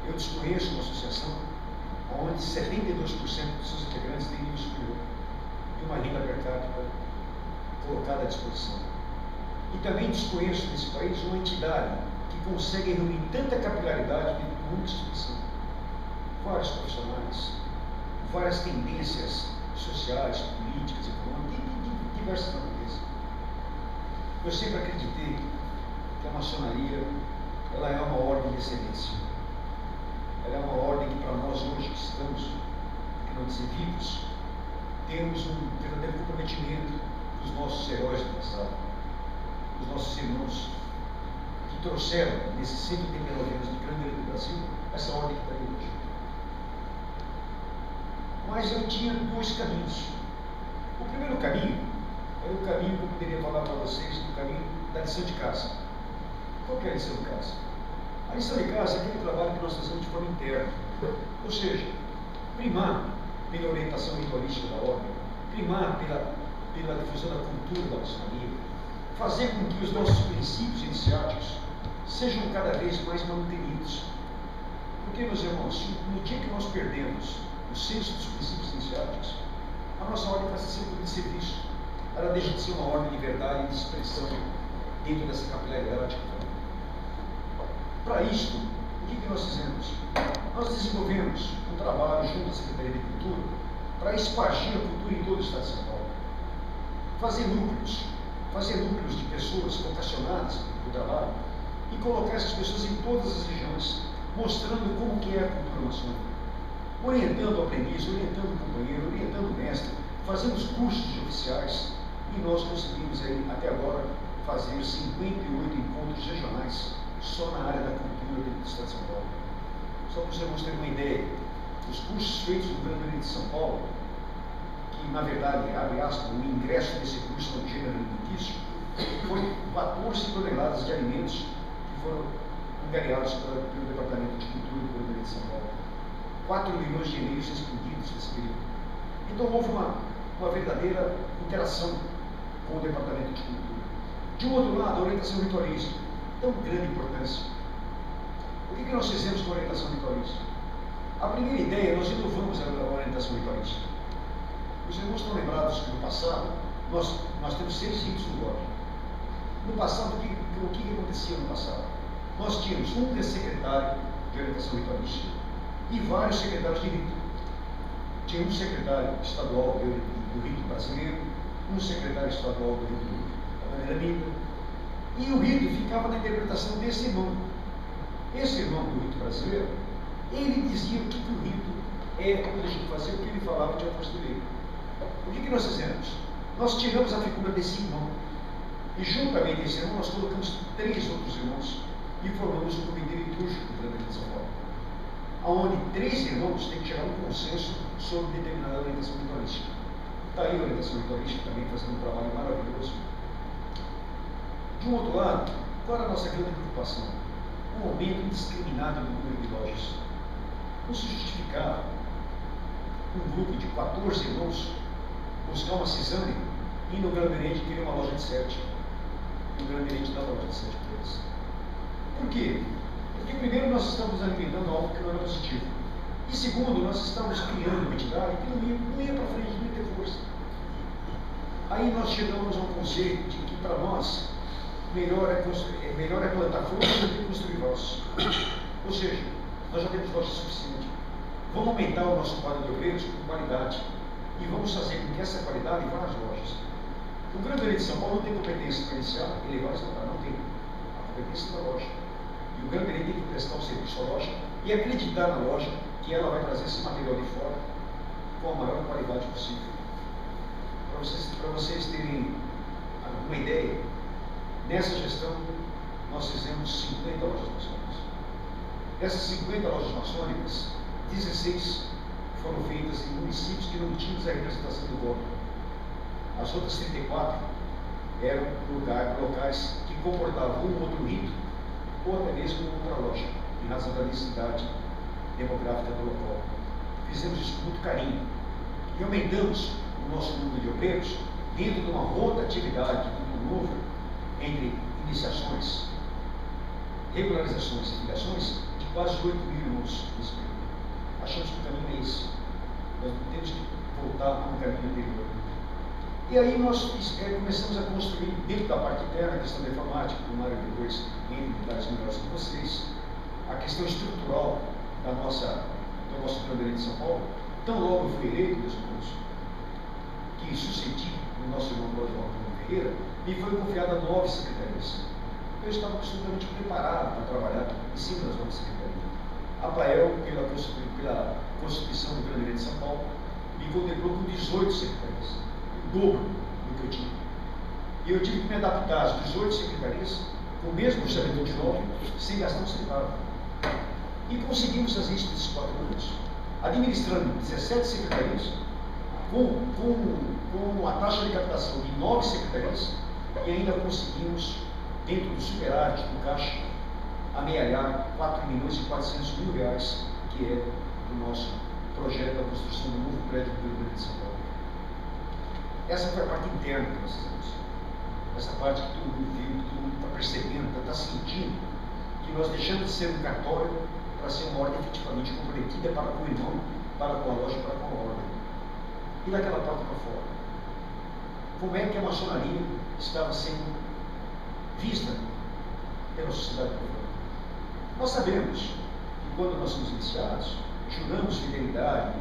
Eu desconheço uma associação onde 72% dos seus integrantes têm nível superior e uma renda per capita colocada à disposição. E também desconheço nesse país uma entidade que consegue reunir tanta capilaridade de muita instituição, vários profissionais, várias tendências sociais, políticas, econômicas, de diversas naturezas. Eu sempre acreditei que a maçonaria ela é uma ordem de excelência. Ela é uma ordem que, para nós hoje que estamos, que não dizer vivos, temos um verdadeiro comprometimento dos nossos heróis do passado, dos nossos irmãos, que trouxeram, nesses 189 anos de grande do Brasil, essa ordem que está aí hoje. Mas eu tinha dois caminhos. O primeiro caminho era o caminho que eu poderia falar para vocês, do caminho da lição de casa. Qual que é a lição de casa? A lição de casa é aquele trabalho que nós fazemos de forma interna. Ou seja, primar pela orientação ritualística da ordem, primar pela difusão da cultura da maçonaria, fazer com que os nossos princípios iniciáticos sejam cada vez mais mantenidos. Porque, meus irmãos, no dia que nós perdemos o senso dos princípios iniciáticos, a nossa ordem vai ser sempre de serviço. Ela deixa de ser uma ordem de verdade e de expressão dentro dessa capilaridade. Para isto, o que nós fizemos? Nós desenvolvemos um trabalho junto à Secretaria de Cultura para espargir a cultura em todo o estado de São Paulo. Fazer núcleos de pessoas vocacionadas para o trabalho e colocar essas pessoas em todas as regiões, mostrando como que é a cultura maçônica, orientando o aprendiz, orientando o companheiro, orientando o mestre, fazendo os cursos de oficiais, e nós conseguimos aí, até agora, fazer 58 encontros regionais só na área da cultura dentro do estado de São Paulo. Só para os irmãos terem uma ideia, os cursos feitos no Grande Oriente de São Paulo, que na verdade, abre aspas, o ingresso desse curso no gênero alimentício, foi 14 toneladas de alimentos que foram angariados pelo Departamento de Cultura do Grande Oriente de São Paulo. 4 milhões de e-mails respondidos nesse período. Então houve uma verdadeira interação com o Departamento de Cultura. De um outro lado, a orientação ritualística, tão grande importância. O que nós fizemos com a orientação ritualística? A primeira ideia, nós inovamos a orientação ritualística. Os irmãos estão lembrados que no passado, nós temos 6 ritos no GOP. No passado, o que acontecia no passado? Nós tínhamos um secretário de orientação ritualística e vários secretários de rito. Tinha um secretário estadual do rito brasileiro, um secretário estadual do rito da maneira amiga, e o rito ficava na interpretação desse irmão. Esse irmão do rito brasileiro, ele dizia o que o rito é, quando a gente fazia o que ele falava de autores de lei. O que nós fizemos? Nós tiramos a figura desse irmão, e juntamente esse irmão nós colocamos 3 outros irmãos e formamos o Comitê Litúrgico do Grande Oriente de São Paulo, onde 3 irmãos têm que chegar a um consenso sobre determinada orientação ritualística. Está aí a orientação ritualística também fazendo um trabalho maravilhoso. De um outro lado, qual era a nossa grande preocupação? Um aumento indiscriminado do número de lojas. Não se justificava um grupo de 14 irmãos buscar uma cisane e no Grande Oriente querer uma loja de 7. E o Grande Oriente dá uma loja de 7 para eles. Por quê? Porque primeiro nós estamos alimentando algo que não era positivo. E segundo, nós estamos criando uma entidade que não ia para frente, não ia ter força. Aí nós chegamos a um conceito de que para nós melhor é plantar flores do que construir vasos. Ou seja, nós já temos loja suficiente. Vamos aumentar o nosso quadro de obreiros com qualidade e vamos fazer com que essa qualidade vá às lojas. O Grande Oriente de São Paulo não tem competência para iniciar e levar essa loja, não tem. A competência da loja. E o Grande Oriente tem que prestar o serviço à loja e acreditar na loja que ela vai trazer esse material de fora com a maior qualidade possível. Para vocês terem uma ideia, nessa gestão nós fizemos 50 lojas maçônicas. Dessas 50 lojas maçônicas, 16 foram feitas em municípios que não tínhamos a representação do GOP. As outras 34 eram locais que comportavam um outro rito ou até mesmo outra loja, em razão da necessidade demográfica do local. Fizemos isso com muito carinho e aumentamos o nosso número de obreiros dentro de uma rotatividade muito nova entre iniciações, regularizações e filiações de quase 8 mil irmãos nesse período. Achamos que o caminho é esse. Nós temos que voltar para um caminho anterior. E aí nós começamos a construir, dentro da parte interna, a questão da informática, que o Mário depois em detalhes melhores com vocês, a questão estrutural do nosso planejamento de São Paulo. Tão logo eu fui eleito, meus irmãos, que sucedi no nosso irmão Cláudio Ferreira, me foi confiada 9 secretarias. Eu estava absolutamente preparado para trabalhar em cima das 9 secretarias. A Pael, pela Constituição do Grande de São Paulo, me contemplou com 18 secretarias, o dobro do que eu tinha. E eu tive que me adaptar às 18 secretarias, com o mesmo orçamento de 9, sem gastar um centavo. E conseguimos fazer isso nesses 4 anos, administrando 17 secretarias, com a taxa de captação de 9 secretarias, e ainda conseguimos, dentro do superávit do caixa, amealhar 4.400.000 reais, que é o nosso projeto da construção do novo prédio do Rio Grande de São Paulo. Essa foi a parte interna que nós fizemos. Essa parte que todo mundo viu, que todo mundo está percebendo, está sentindo, que nós deixamos de ser um cartório para ser uma ordem efetivamente comprometida para com o irmão, para com a loja, para com a ordem. E daquela porta para fora. Como é que a maçonaria estava sendo vista pela sociedade profana? Nós sabemos que quando nós somos iniciados, juramos fidelidade,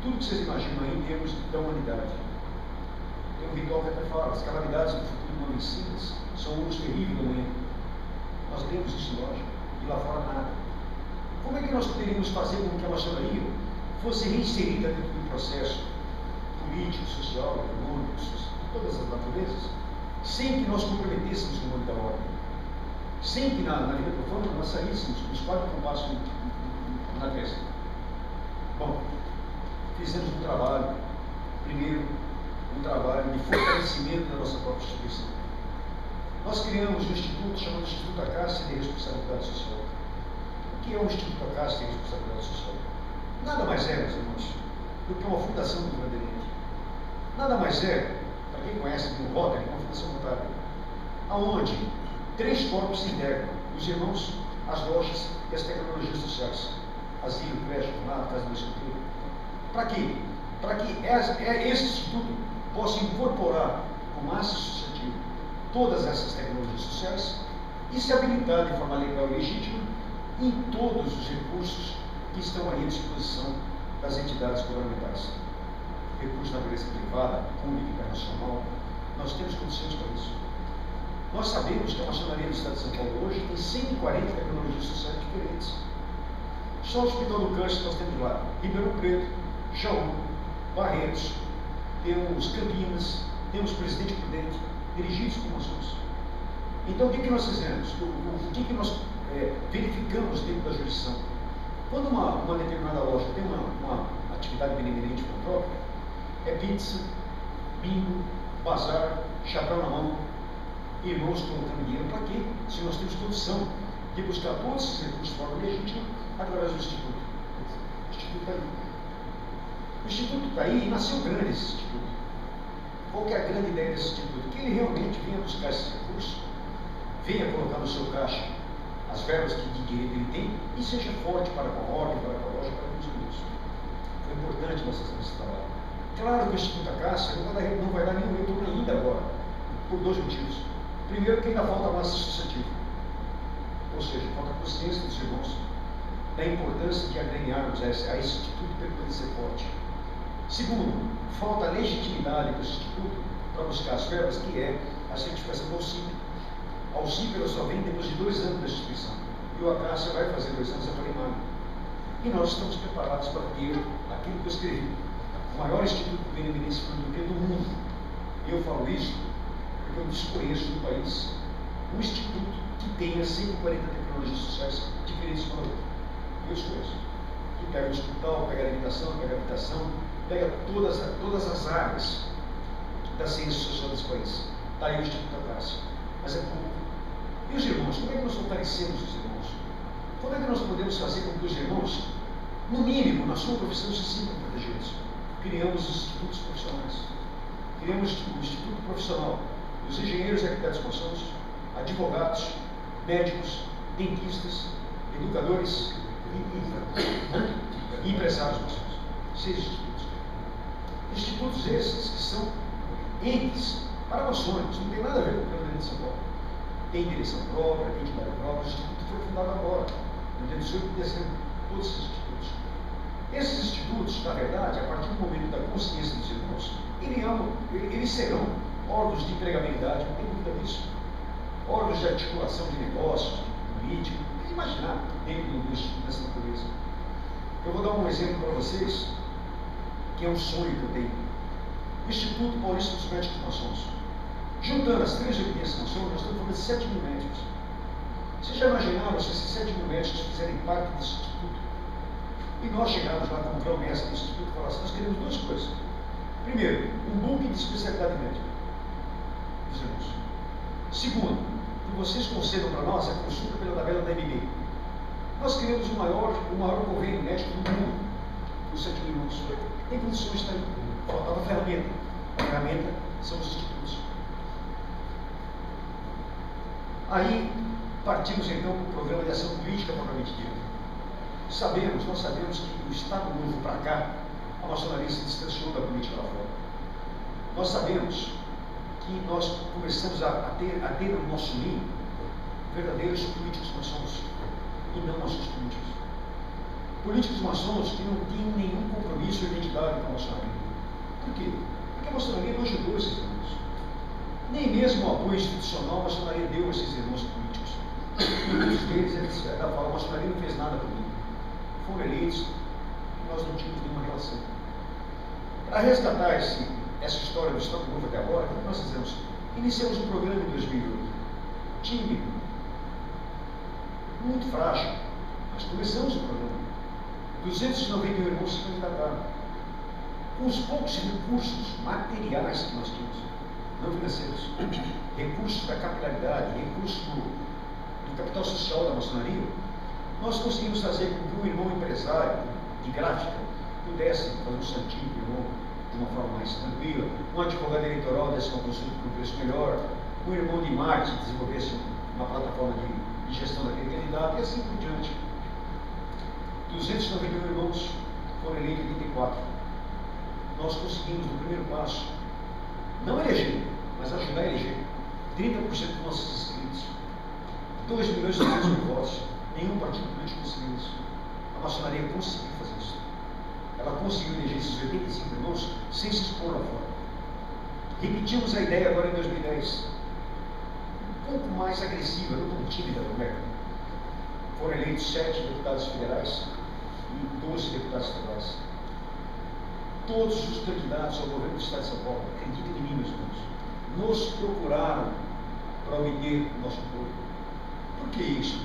tudo que vocês imaginam aí em termos da humanidade. Tem um ritual que até fala, as calamidades do futuro não vencidas são um terrível do amanhã. Nós lemos isso em loja, e lá fora nada. Como é que nós poderíamos fazer com que a maçonaria fosse reinserida dentro do processo político, social, econômico, de todas as naturezas, sem que nós comprometêssemos o nome da ordem? Sem que na vida profana nós saíssemos com os 4 compassos na testa. Bom, fizemos um trabalho, primeiro, um trabalho de fortalecimento da nossa própria instituição. Nós criamos um instituto chamado Instituto Acácia de Responsabilidade Social. O que é o Instituto Acácia de Responsabilidade Social? Nada mais é, meus irmãos, do que uma fundação do Bandeirante. Nada mais é, para quem conhece do Rotary, uma fundação voluntária, aonde 3 corpos se integram: os irmãos, as lojas e as tecnologias sociais. Asilo, creche, ornato, casa do escritor. Para quê? Para que esse instituto possa incorporar com massa associativa todas essas tecnologias sociais e se habilitar de forma legal e legítima em todos os recursos que estão aí à disposição das entidades governamentais. Recursos na natureza privada, pública, internacional, nós temos condições para isso. Nós sabemos que a maçonaria do Estado de São Paulo hoje tem 140 tecnologias sociais diferentes. Só o Hospital do Câncer nós temos lá Ribeirão Preto, Jaú, Barretos, temos Campinas, temos Presidente Prudente, dirigidos por maçons. Então, o que nós fizemos? O que nós verificamos dentro da jurisdição? Quando uma determinada loja tem uma atividade benevolente própria, é pizza, bingo, bazar, chapéu na mão, irmãos colocando dinheiro. Para quê? Se nós temos condição de buscar todos esses recursos de forma legítima através do Instituto. O Instituto está aí. O Instituto está aí e nasceu grande esse Instituto. Qual que é a grande ideia desse Instituto? Que ele realmente venha buscar esses recursos, venha colocar no seu caixa as verbas que de direito ele tem e seja forte para com a ordem, para com a loja, para com os irmãos. Foi importante nós fazermos esse trabalho. Claro que o Instituto Acácia não vai dar nenhum retorno ainda agora, por 2 motivos. Primeiro, que ainda falta massa associativa, ou seja, falta consciência dos irmãos da importância de agregarmos a esse instituto para ele poder ser forte. Segundo, falta legitimidade para esse instituto para buscar as verbas, que é a certificação do Alcip. A Alcip ela só vem depois de 2 anos da instituição, e o Acácia vai fazer 2 anos a primária. E nós estamos preparados para ter aquilo que eu escrevi, o maior instituto de benevolência filantropia do mundo. E eu falo isso porque eu desconheço no país um instituto que tenha 140 tecnologias sociais diferentes uma da outra. Eu desconheço. Que pega o hospital, pega a alimentação, pega a habitação, pega todas as áreas da ciência social desse país. Está aí o Instituto Acácia. Mas é pouco. E os irmãos? Como é que nós fortalecemos os irmãos? Como é que nós podemos fazer com que os irmãos, no mínimo, na sua profissão, se sintam protegidos? Criamos os institutos profissionais. Criamos o Instituto Profissional dos Engenheiros e Arquitetos Maçons, advogados, médicos, dentistas, educadores, e empresários maçons. 6 institutos. Institutos esses que são entes paramaçônicos, não tem nada a ver com o Plano de São Paulo. Tem direção própria, tem entidade própria. O Instituto foi fundado agora, no dia 18 de dezembro, todos esses institutos. Esses institutos, na verdade, a partir do momento da consciência dos irmãos, eles serão órgãos de empregabilidade, não tem dúvida disso. Órgãos de articulação de negócios, de política, tem que imaginar dentro do instituto dessa natureza. Eu vou dar um exemplo para vocês, que é um sonho que eu tenho. O Instituto Paulista dos Médicos Maçons. Juntando as 3 evidências maçônicas, nós estamos falando de 7 mil médicos. Vocês já imaginaram se esses 7 mil médicos fizerem parte desse instituto? E nós chegamos lá como promessa do instituto e falamos assim, nós queremos 2 coisas. Primeiro, um book de especialidade médica. Dizemos. Segundo, que vocês concedam para nós a consulta pela tabela da MB. Nós queremos o maior convênio médico do mundo, os 7 mil irmãos. Tem condições de estar aí. Faltava ferramenta. A ferramenta são os institutos. Aí, partimos então para o programa de ação política propriamente dito. Nós sabemos que do Estado Novo para cá, a maçonaria se distanciou da política lá fora. Nós sabemos que nós começamos a ter no nosso meio verdadeiros políticos maçons e não maçons políticos. Políticos maçons que não tinham nenhum compromisso ou identidade com a maçonaria. Por quê? Porque a maçonaria não ajudou esses irmãos. Nem mesmo o apoio institucional a maçonaria deu a esses irmãos políticos. E muitos deles, eles falam, a maçonaria não fez nada por mim. Foram eleitos e nós não tínhamos nenhuma relação. Para resgatar essa história do Estado Novo até agora, o que nós fizemos? Iniciamos um programa em 2008. Tímido, muito frágil, mas começamos o programa. 291 irmãos se candidataram. Com os poucos recursos materiais que nós tínhamos, não financeiros, recursos da capilaridade, recursos do capital social da maçonaria, nós conseguimos fazer com que um irmão empresário de gráfica pudesse fazer um santinho para o irmão de uma forma mais tranquila, um advogado eleitoral desse uma consulta por um preço melhor, um irmão de marketing desenvolvesse uma plataforma de gestão daquele candidato e assim por diante. 291 irmãos foram eleitos em 84. Nós conseguimos, no primeiro passo, não eleger, mas ajudar a eleger 30% dos nossos inscritos, 2.200.000 votos. Nenhum partido político conseguiu isso. A maçonaria conseguiu fazer isso. Ela conseguiu eleger esses 85 irmãos sem se expor lá fora. Repetimos a ideia agora em 2010. Um pouco mais agressiva, não tão tímida como é. Foram eleitos 7 deputados federais e 12 deputados estaduais. Todos os candidatos ao governo do Estado de São Paulo, acreditem em mim, meus irmãos, nos procuraram para obter o nosso apoio. Por que isso?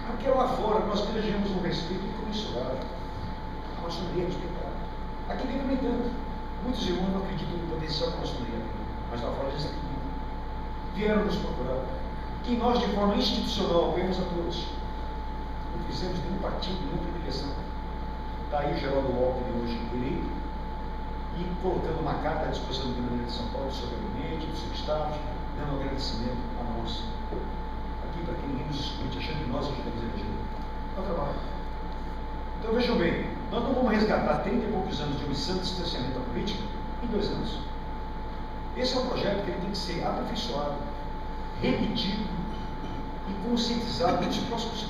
Porque lá fora nós elegemos um respeito incomensurável. A maçonaria é respeitada. Aqui dentro, nem tanto. Muitos irmãos não acreditam no potencial que a maçonaria tem, mas lá fora eles acreditam. Vieram nos procurar. E nós, de forma institucional, apoiamos a todos. Não fizemos nenhum partido, nenhuma filiação. Está aí o Geraldo Alckmin hoje eleito e colocando uma carta à disposição do governo de São Paulo, do seu gabinete, do seu staff, dando agradecimento a nós. Aqui, para que ninguém nos escute, achando que nós ajudamos a eleger. É o trabalho. Então vejam bem, nós não vamos resgatar 30 e poucos anos de omissão e distanciamento da política em 2 anos. Esse é um projeto que ele tem que ser aperfeiçoado, repetido e conscientizado nos próximos